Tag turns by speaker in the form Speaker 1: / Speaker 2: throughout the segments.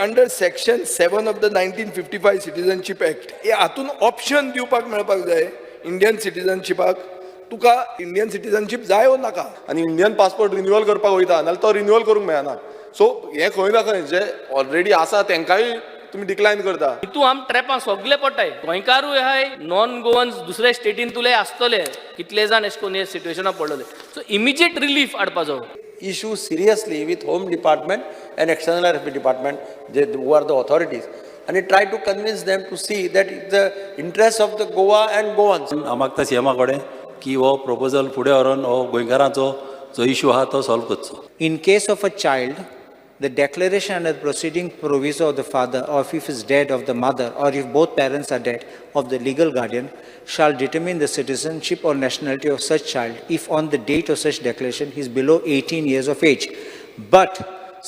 Speaker 1: Under section 7 of the 1955 citizenship act हे हातून option दिवपाक मेळपाक जाय इंडियन सिटीजनशिपाक तुका इंडियन सिटीजनशीप जाय वा नाका.
Speaker 2: आणि इंडियन पासपोर्ट रिन्युअल करपाक वयता नाल्यार तो रिन्युअल करूंक मेळना. सो हे खंय ना खंय जे ऑलरेडी आसा तांकांय तुम्ही डिक्लायन करता.
Speaker 3: तू आम ट्रॅपां सगळे पडटाय गोंयकारूय हाय नॉन गोवन्स दुसऱ्या स्टेटीन तुले आसतले कितले जाण एश कोन हे सिट्युएशनां पडलेले. सो इमिजिएट रिलीफ हाडपाचो.
Speaker 4: Issue seriously with Home Department and External Affairs Department, who are the authorities, and try to convince them to see that it's the interest of the Goa and Goans.
Speaker 5: मागता सीएमा कडेन की हो proposal फुडें व्हरून हो गोंयकारांचो जो इश्यू आहा तो सॉल्व करचो.
Speaker 6: In case of a child, the declaration under the proceeding proviso of the father, or if he is dead, of the mother, or if both parents are dead, of the legal guardian, shall determine the citizenship or nationality of such child if on the date of such declaration he is below 18 years of age. But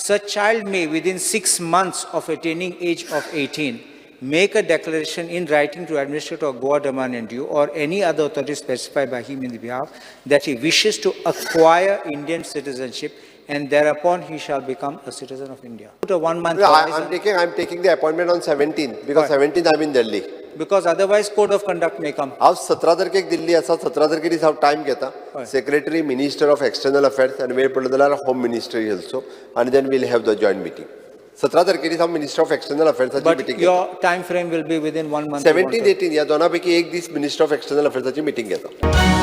Speaker 6: such child may, within 6 months of attaining age of 18, make a declaration in writing to administrator of Goa Daman and Diu or any other authority specified by him in the behalf that he wishes to acquire Indian citizenship, and thereupon he shall become a citizen of India. Put a 1 month horizon.
Speaker 7: I'm taking the appointment on 17th because 17th I'm in Delhi.
Speaker 6: Because otherwise code of conduct may come.
Speaker 7: हांव 17 तारखेक दिल्ली आसा. 17 तारखे दीस हांव time घेता. Secretary minister of external affairs आनी वेळ पडलो जाल्यार होम मिनिस्ट्री ऑल्सो आनी then will have the joint meeting. 17 तारखे दीस हांव मिनिस्टर ऑफ एक्सटर्नल अफेर्साची
Speaker 6: But
Speaker 7: meeting
Speaker 6: your time frame will be within 1 month.
Speaker 7: 17 18 ह्या दोना पैकी एक दीस मिनिस्टर ऑफ एक्सटर्नल अफेर्साची मिटींग घेता.